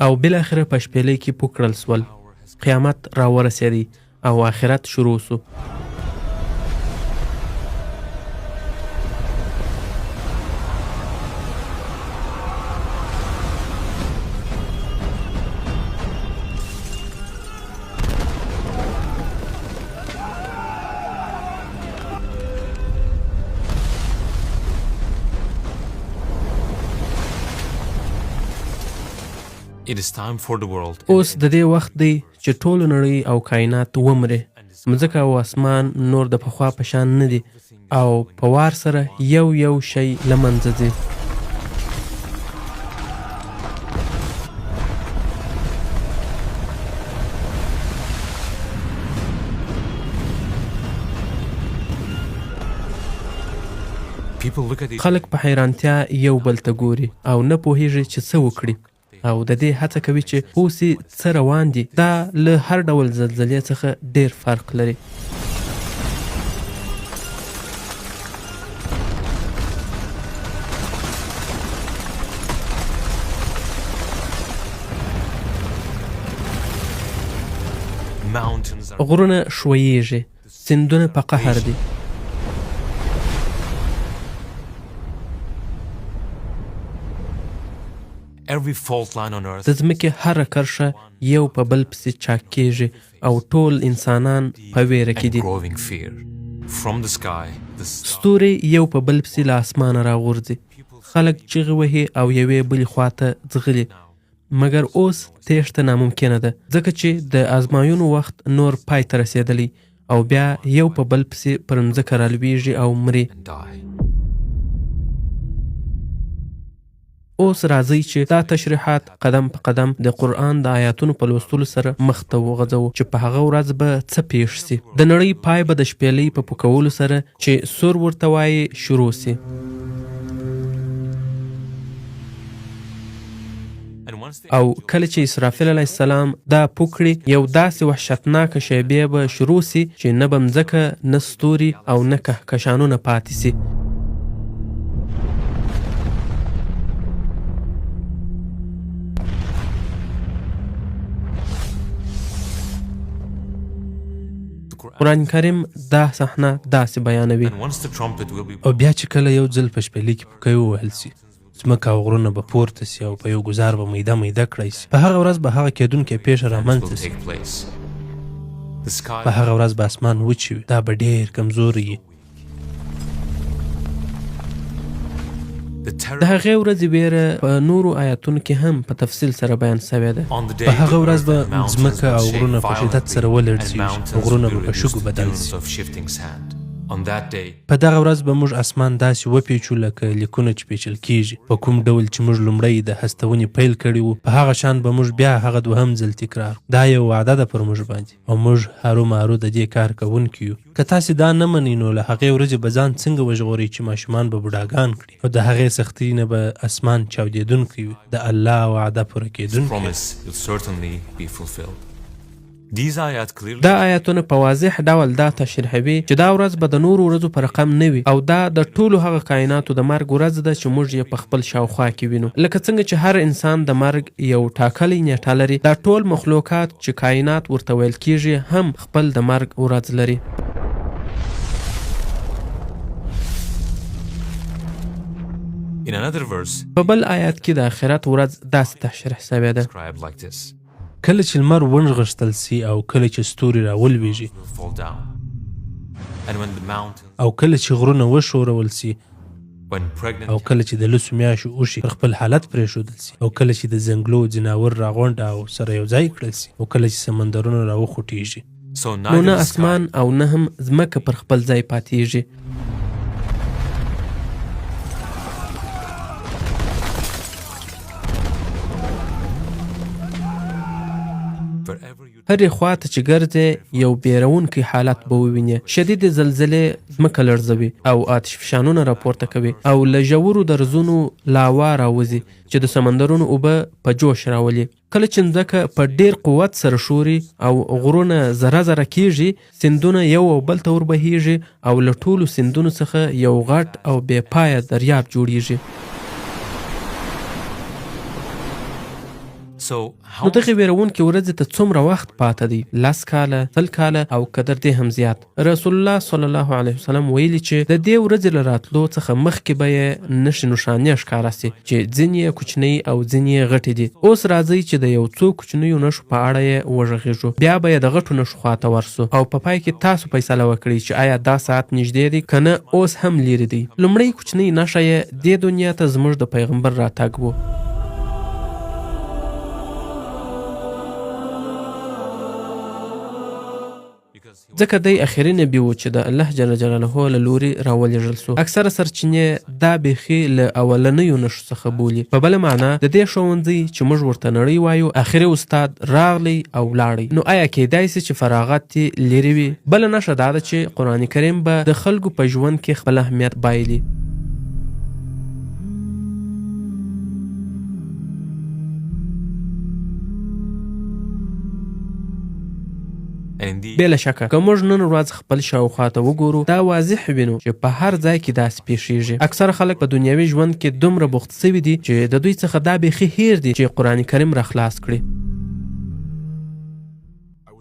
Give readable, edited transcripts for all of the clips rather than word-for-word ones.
او بالاخره په شپېلۍ کې پوه کړل سول. قیامت را ورسېدی او آخرت شروع سو. اوس د دې وخت دی چې ټول نړۍ او کائنات ومري. مځکه او اسمان نور د پخوا په شان نه دي او په وار سره یو یو شی له منځه ځي. خلک په حیرانتیا یو بل ته ګوري او نه پوهیږي چې څه وکړي او د دې هڅه کوي چې اوسې څه روان دي. دا له هر ډول زلزلې څخه ډیر فرق لري. غرونه ښویېږي، سیندونه په قهر دي. د ځمکې هره کرښه یو په بل پسې چاک کېږي او ټول انسانان په ویره کې دي. ستوري یو په بل پسې له اسمانه راغورځي. خلک چغې وهي او یوې بلې خواته ځغلي. مګر اوس تېښته ناممکنه ده ځکه چې د ازمایونو وخت نور پای ته رسېدلی او بیا یو په بل پسې پر مځکه رالویږي او مري. اوس راځئ چې دا تشریحات قدم په قدم د قرآن د آیاتونو په لوستلو سره مخ ته وغځوو چې په هغه ورځ به څه پیښ سي. د نړۍ پای به د شپېلۍ په پوکولو سره چې سور ورته وایي شروع سي. او کله چې اسرافیل علیه السلام دا پوکړي یو داسې وحشتناکه شیبې به شروع سي چې نه به مځکه نه ستوري او نه کهکشانونه پاتې سي. قرآن کریم دا صحنه داسې بیانوي. او بیا چې کله یو ځل په شپېلۍ کې پوکی ووهل سي، ځمکه او غرونه به پورته سي او په یو ګزار به میده میده کړی سي. په هغه ورځ به هغه کېدونکې پیښه رامنځته سي. په هغه ورځ به اسمان وچ وي. دا به ډېر کمزوری وي. د هغې ورځې ویره په نورو آیاتونو کې هم په تفصیل سره بیان شوې ده. په هغه ورځ به ځمکه او غرونه په شدت سره ولړزېږي او غرونه به په شګو بدل سي. په دغه ورځ به موږ اسمان داسې وپیچو لکه لیکونه چې پیچل کیږي. په کوم ډول چې موږ لومړی د هستونې پیل کړي وو په هغه شان به موږ بیا هغه دوهم ځل تکرار. دا یو وعده ده پر موږ باندې او موږ هرومارو د دې کار کوونکي یو. که تاسې دا نه منئ نو له هغې ورځې به ځان څنګه وژغورئ چې ماشومان به بوډاګان کړي او د هغې سختۍ نه به اسمان چاودېدونکی وي. د الله وعده پوره کېدونکی. دا آیاتونه په واضح ډول دا تشریحوي چې دا ورځ به د نورو ورځو په رقم نه وي او دا د ټولو هغه کائناتو د مرګ ورځ ده چې موږ یې په خپل شاوخوا کې وینو. لکه څنګه چې هر انسان د مرګ یو ټاکلی نیټه لري، دا ټول مخلوقات چې کائنات ورته ویل کېږي هم خپل د مرګ ورځ لري. په بل آیات کې د آخرت ورځ داسې تشریح شوې ده. کله چې لمر ونغښتل سي او کله چې ستوري راولویږي او کله چې غرونه وښورول سي او کله چې د لسو میاشتو اوښي پر خپل حالت پرېښودل سي او کله چې د ځنګلو ځناور راغونډ او سره یو ځای کړل سي او کله چې سمندرونه راوخوټېږي نو نه اسمان او نه هم ځمکه پر خپل ځای پاتېږي. هرې خواته چې ګرځې یو بیرونکی حالت به ووینې. شدید زلزلې ځمکه لړزوي او آتش فشانونه راپورته کوي او له ژورو درزونو لاوا راوځي چې د سمندرونو اوبه په جوش راولي. کله چې ځمکه په ډیر قوت سره شوري او غرونه ذره ذره کیږي، سیندونه یو او بل ته وربهیږي او له ټولو سیندونو څخه یو غټ او بې پایه دریاب جوړیږي. نو دغه ویرونکې ورځې ته څومره وخت پاته دی؟ 10 کاله، 100 کاله او قدر دې هم زیات. رسول الله صلی الله علیه وسلم ویلي چې د دې ورځې له راتلو څخه مخکې به یې نښې نښانې ښکاره سي چې ځینې یې کوچنۍ او ځینې یې غټې دي. اوس راځئ چې د یو څو کوچنیو نښو په اړه یې وغږیږو، بیا به یې د غټو نښو خواته ورسو او په پای کې تاسو فیصله وکړئ چې آیا دا ساعت نږدې دی که نه اوس هم لیرې دی. لومړی کوچنۍ نښه یې دې دنیا ته زموږ د پیغمبر راتګ و. ځکه دی اخري نبي و چې د الله جل جلاله له لوري راولېږل سو. اکثره سرچینې دا بیخي له اولنیو نښو څخه بولي. په بله معنا د دې ښوونځي چې موږ ورته نړۍ وایو اخري استاد راغلی او لاړی. نو آیا کیدای سي چې فراغت یې لرې وي؟ بله نښه دا ده چې قرآن کریم به د خلکو په ژوند کې خپل اهمیت بایلي. بلا شکه که موږ نن ورځ خپل شاوخوا ته وګورو دا واضح وینو چې په هر ځای کې داسې پیښیږي. اکثره خلک په دنیوي ژوند کې دومره بوخت سوي دي چې د دوی څخه دا بیخي هیر دي چې قرآن کریم را خلاص کړي.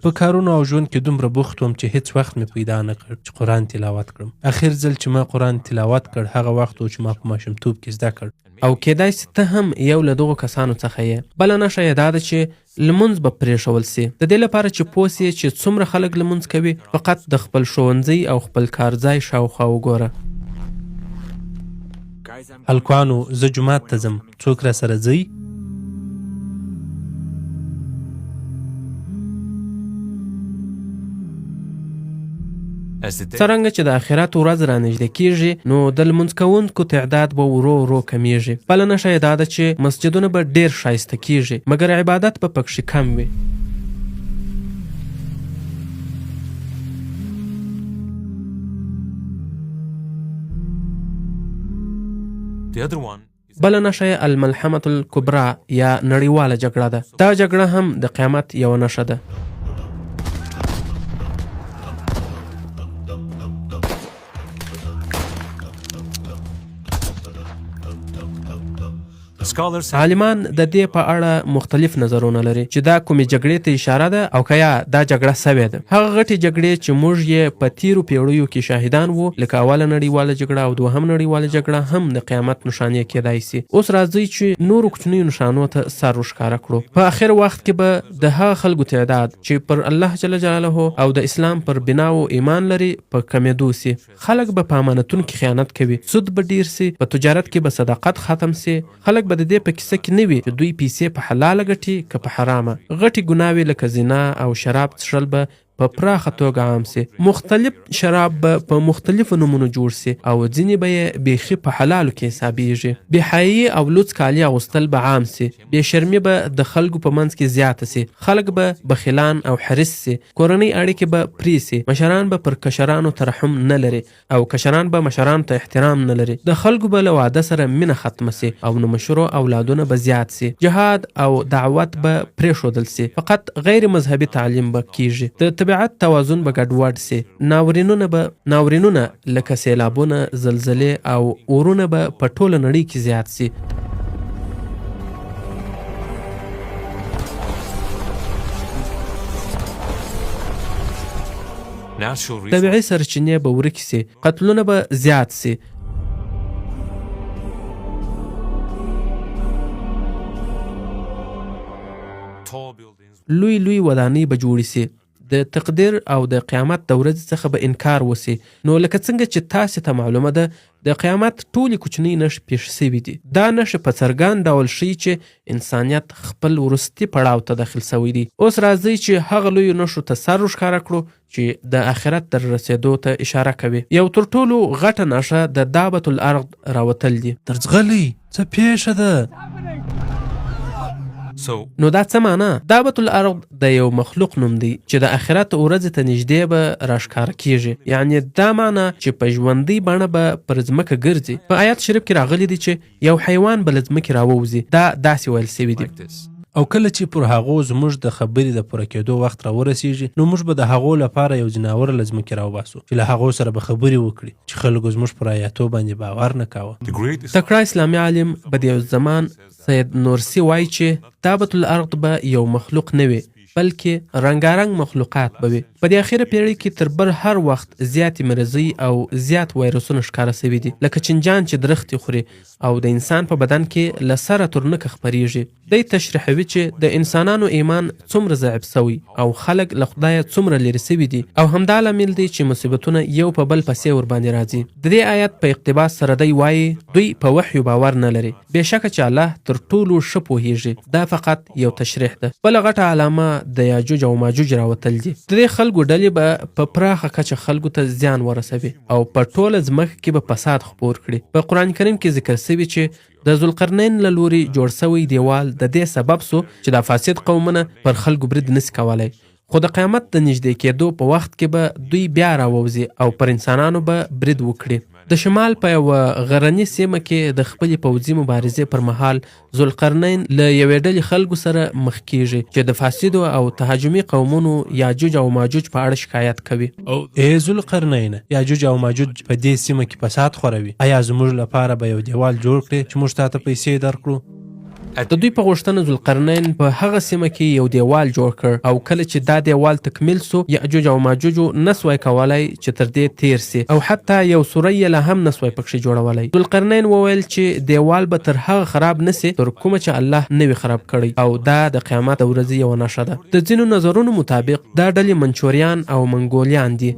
په کارونو او ژوند کې دومره بوخت وم چې هیڅ وخت مې پیدا نه کړ چې قرآن تلاوت کړم. اخر ځل چې ما قرآن تلاوت کړ هغه وخت و چې ما په ماشومتوب کې زده کړ. او کیدای سي ته هم یو له دغو کسانو څخه یې. بله نښه یې دا ده چې لمونځ به پرېښول سي. د دې لپاره چې پوه سي چې څومره خلک لمونځ کوي فقط د خپل ښوونځي او خپل کارځای شاوخوا وګوره. هلکانو زه جومات ته ځم، څوک را سره ځئ؟ څرنګه چې د آخرت ورځ را نږدې کیږي نو د لمونځ کوونکو تعداد به ورو ورو کمیږي. بله نښه یې دا ده چې مسجدونه به ډیر ښایسته کیږي مګر عبادت به پکښې کم وي. بله نښه یې الملحمة الکبرا یا نړیواله جګړه ده. دا جګړه هم د قیامت یوه نښه ده. عالمان د دې په اړه مختلف نظرونه لري چې دا کومې جګړې ته اشاره ده او که یا دا جګړه سوې ده. هغه غټې جګړې چې موږ یې په تیرو پیړیو کې شاهدان وو لکه اوله نړیواله جګړه او دوهم نړیواله جګړه هم د قیامت نښانې کیدای سي. اوس راځئ چې نورو کوچنیو نښانو ته سر ورښکاره کړو. په اخر وخت کې به د هغه خلکو تعداد چې پر الله جل جلاله او د اسلام پر بناو ایمان لري په کمېدو سي. خلک به په امانتونو کې خیانت کوي، سود به ډیر سي، په تجارت کې به صداقت ختم سي. خلک به د دې په کیسه کې نه وي چې دوی پیسې په حلاله ګټي که په حرامه. غټي ګناوې لکه زنا او شراب څښل به په پراخه توګه عام سي. مختلف شراب به په مختلفو نومونو جوړ سي او ځینې به یې بیخي په حلالو کې حسابیږي. بېحیایي او لوڅ کالي اغوستل به عام سي. بې شرمي به د خلکو په منځ کې زیاته سي. خلک به بخیلان او حرص سي. کورنۍ اړیکې به پرې سي. مشران به پر کشرانو ترحم نه لري او کشران به مشرانو ته احترام نه لري. د خلکو به له واده سره مینه ختمه سي او نو مشرو اولادونه به زیات سي. جهاد او دعوت به پرېښودل سي. فقط غیر مذهبي تعلیم به کیږي. د طبیعت توازن به ګډوډ سي. ناورینونه لکه سیلابونه، زلزلې او اورونه به په ټوله نړۍ کې زیات سي. طبیعي سرچینې به ورکې سي. قتلونه به زیات سي. لوی ودانۍ به جوړې سي. د تقدیر او د قیامت د ورځې څخه به انکار وسی. نو لکه څنګه چې تاسو ته معلومه ده د قیامت ټولې کوچنۍ نښې پیښ شوي دي. دا نښې په څرګند ډول ښیي چې انسانیت خپل وروستي پړاو ته داخل شوی دی. اوس راځئ چې هغه لویو نښو ته سر ورښکاره کړو چې د آخرت تر رسېدو ته اشاره کوي. یو تر ټولو غټه نښه د دابة الارض راوتل دي. درځغلی څه پیښه ده؟ نو دا څه معنا؟ دابة الارض د یو مخلوق نوم دی چې د آخرت ورځې ته نږدې به راښکاره کیږي. یعنی دا معنا چې په ژوندۍ بڼه به پر ځمکه ګرځي. په آیات شریف کې راغلی دی چې یو حیوان به له ځمکې راووځي. دا داسې ویل سوي دي. او کله چې پر هغو زموږ د خبرې د پوره کېدو وخت را ورسیږي نو موږ به د هغو لپاره یو ځناور له ځمکې راوباسو چې له هغو سره به خبرې وکړي چې خلکو زموږ پر آیاتو باندې باور نه کاوه. تکړه اسلامي عالم بدیع الزمان سید نورسی وایي چې دابة الارض به یو مخلوق نه وي بلکې رنګارنګ مخلوقات به وي. په دې اخیره پیړۍ کې تر بل هر وخت زیاتې مرضۍ او زیات وایرسونه ښکاره شوي دي لکه چنجان چې درختې خوري او د انسان په بدن کې له سره تر نوکه خپریږي. دی تشریحوي چې د انسانانو ایمان څومره ضعیف سوی او خلک له خدایه څومره لرې سوي دي او همدا لامل دی چې مصیبتونه یو په بل پسې ورباندې راځي. د دې آیت په اقتباس سره دی وایي دوی په وحی باور نه لري بېشکه چې الله تر ټولو ښه پوهیږي. دا فقط یو تشریح ده. بله غټه علامه د یاجوج او ماجوج راوتل دي. د دې خلکو ډلې به په پراخه کچه خلکو ته زیان ورسوي او په ټوله ځمکه کې به فساد خپور کړي. په قرآن کریم کې ذکر شوي چې د ذوالقرنین له لوري جوړ شوی دیوال د دې سبب سو چې دا فاسد قومونه پر خلکو برید نسی کولی خو د قیامت د نږدې کېدو په وخت کې به دوی بیا راووځي او پر انسانانو به برید وکړي. د شمال په یوه غرني سیمه کې د خپلې پوځي مبارزې پر مهال ذوالقرنین له یوې ډلې خلکو سره مخ کیږي چې د فاسدو او تهاجمي قومونو یاجوج او ماجوج په اړه شکایت کوي. ای ذوالقرنین، یاجوج او ماجوج په دې سیمه کې فساد خوروي. آیا زموږ لپاره به یو دیوال جوړ کړي چې موږ تاته پیسې درکړو؟ د دوی په غوښتنه ذوالقرنین په هغه سیمه کې یو دیوال جوړ کړ او کله چې دا دیوال تکمیل سو یاجوج او ماجوجو نسوای کولای چې تر دې تیر سي او حتی یو سوری له هم نسوای پکښې جوړولای. ذوالقرنین وویل چې دیوال به تر هغه خراب نسي تر کومه چې الله نوي خراب کړي او دا د قیامت د ورځې یوه نښه ده. د ځینو نظرونو مطابق دا ډلې منچوریان او منګولیان دي.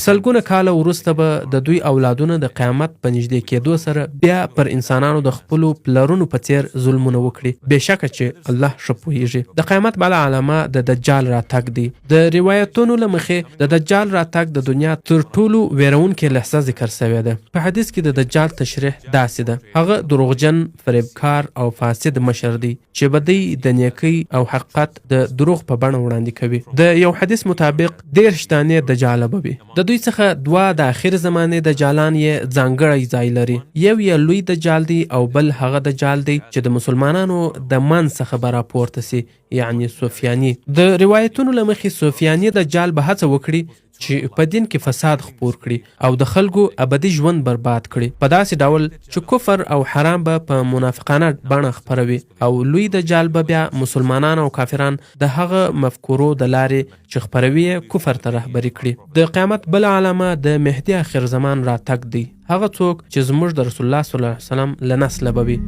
سلګونه کاله وروسته به د دوی اولادونه د قیامت په نږدې کېدو سره بیا پر انسانانو د خپلو پلرونو په څیر ظلمونه وکړي. بېشکه چې الله ښه پوهیږي. د قیامت بله علامه د دجال راتګ دی. د روایتونو له مخې د دجال راتګ د دنیا تر ټولو ویرونکې لحظه ذکر شوې ده. په حدیث کې د دجال تشریح داسې ده: هغه دروغجن، فریبکار او فاسد مشر دی چې به دی د نیکۍ او حقیقت د دروغ په بڼه وړاندې کوي. د یو حدیث مطابق 13 دانې دجاله به وي. د دوی څخه دوه د اخر زمانې دجالان یې ځانګړی ځای لري. یو یې لوی دجال دی او بل هغه دجال دی چې د مسلمانانو د منځ څخه به راپورته سي، یعنی سفیانی. د روایتونو له مخې سفیانی دجال به هڅه وکړي چې په دین کې فساد خپور کړي او د خلکو ابدي ژوند برباد کړي په داسې ډول چې کفر او حرام به په منافقانه بڼه خپروي او لوی دجال به بیا مسلمانان او کافران د هغه مفکورو د لارې چې خپروي کفر ته رهبري کړي. د قیامت بل علامه د مهدي اخر زمان راتګ دی. هغه څوک چې زموږ د رسول الله صلی الله علیه وسلم له نسله به وي.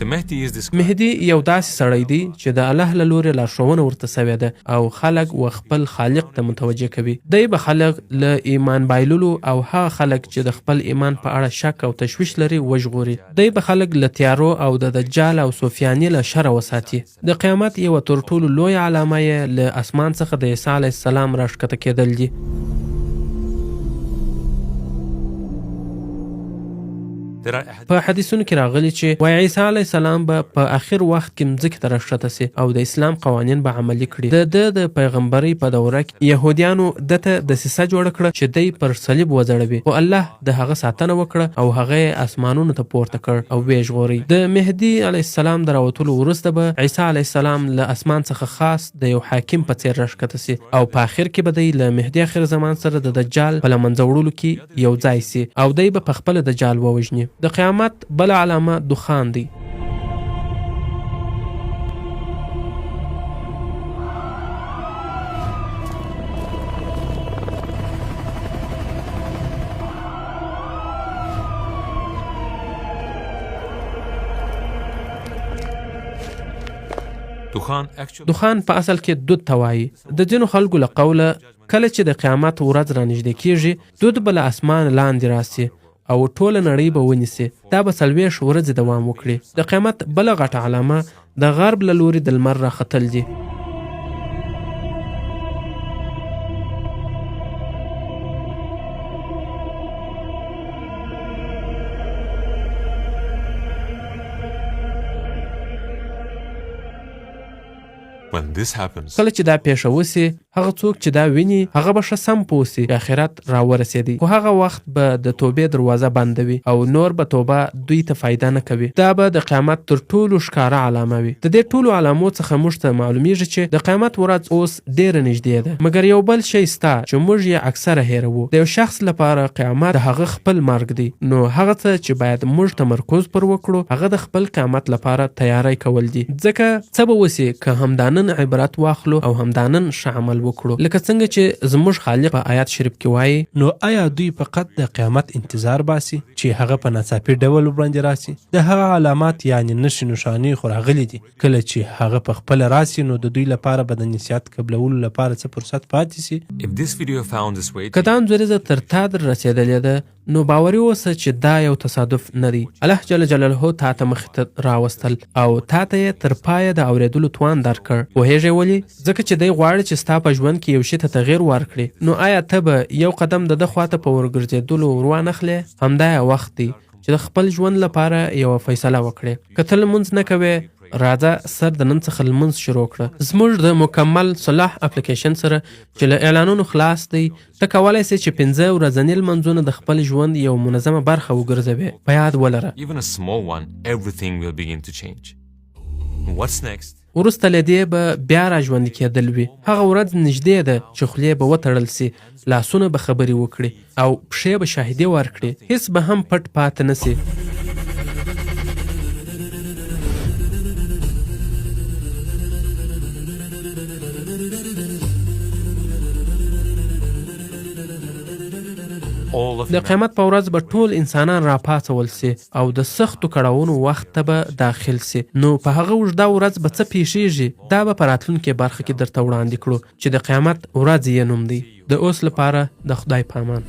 مهدي یو داسې سړی دی چې د الله له لورې لارښوونه ورته سوې ده او خلک و خپل خالق ته متوجه کوي. دی به خلک له ایمان بایللو او هغه خلک چې د خپل ایمان په اړه شک او تشویش لري وژغوري. دی به خلک له تیارو او د دجال او سفیانی له شره وساتي. د قیامت یوه تر ټولو لویه علامه یې له اسمان څخه د عیسی علیه السلام راښکته کېدل دي. په حدیثونو کې راغلي چې وای عیسی علیه السلام به په آخر وخت کې مځکې ته راښکته سي او د اسلام قوانین به عملي کړي. د پیغمبرۍ په دوره کې یهودیانو دته دسیسه جوړه کړه چې دی پر صلیب وځړوي خو الله د هغه ساتنه وکړه او هغه یې اسمانونو ته پورته کړ او ویې ژغوري. د مهدي علیه السلام د راوتلو وروسته به عیسی علیه السلام له اسمان څخه خاص د یو حاکم په څیر راښکته سي او په آخر کې به دی له مهدي اخر زمان سره د دجال په له منځه وړلو کې یو ځای سي او دی به په خپله دجال ووژني. د قیامت بل علامه دخان دی. دخان په اصل کې دود ته وایي. د ځینو خلکو له قوله کله چې د قیامت ورځ را نږدې کېږي دود به له اسمان لاندې راسي او ټوله نړۍ به ونیسي. دا به 40 ورځې دوام وکړي. د قیامت بله غټه علامه د غرب له لوري د لمر راختل دي. When this happens, کله چې دا پیښه وسي هغه څوک چې دا ویني هغه به ښه سم پوه سي چې آخرت راورسېدی، خو هغه وخت به د توبې دروازه بندوي او نور به توبه دوی ته فایده نه کوي. دا به د قیامت تر ټولو ښکاره علامه وي. د دې ټولو علامو څخه موږ ته معلومیږي چې د قیامت ورځ اوس ډېره نږدې ده، مګر یو بل شی سته چې موږ یې اکثره هېروو. د یو شخص لپاره قیامت د هغه خپل مرګ دی، نو هغه څه چې باید موږ تمرکز پر وکړو هغه د خپل قیامت لپاره تیاری کول دي. ځکه څه به وسي که همدانن عبرت واخلو او همدانن ښه عمل وکړو، لکه څنګه چې زموږ خالق په آیات شریف کې وایي نو آیا دوی فقط د قیامت انتظار باسي چې هغه په ناڅاپي ډول وړاندې راسي؟ د هغه علامات یعنی نښې نښانې خو راغلي دي. کله چې هغه په خپله راسي نو د دوی لپاره به د نصیحت قبلولو لپاره څه فرصت پاتې سي؟ if this video found its way که دا انځوریزه تر تا در رسېدلې ده نو باوري اوسه چې دا یو تصادف نه دی. الله جل جلاله تا ته مخې ته راوستل او تا ته یې تر پایه د اورېدلو توان درکړ. پوهېږې ولې؟ ځکه چې دی غواړي چې ستا په ژوند کې یو شي ته تغیر ورکړي. نو آیا ته به یو قدم د ده خواته په ورګرځېدلو ور وانخلې؟ همدا یو وخت دی چې د خپل ژوند لپاره یوه فیصله وکړې. که ته لمونځ نه کوې راځه سر د نن څخه لمونځ شروع کړه. زموږ د مکمل صلاح اپلیکیشن سره چې له اعلانونو خلاص دی ته کولی سې چې 5 ورځني لمونځونه د خپل ژوند یو منظمه برخه وګرځوې. په یاد ولره even a small one, everything will begin to change. What's next? وروسته له دې به بیا را ژوندي کېدل وي. هغه ورځ نږدې ده چې خولې به وتړل سي، لاسونه به خبرې وکړي او پښې به شاهدي ورکړي، هیڅ به هم پټ پاتې نه سي. All of د قیامت په ورځ به ټول انسانان راپاڅول سي او د سختو کړاوونو وخت ته به داخل سي. نو په هغه اوږده ورځ به څه پیښیږي دا به په راتلونکې برخه کې درته وړاندې کړو چې د قیامت ورځ یې نوم دی. د اوس لپاره د خدای په امان.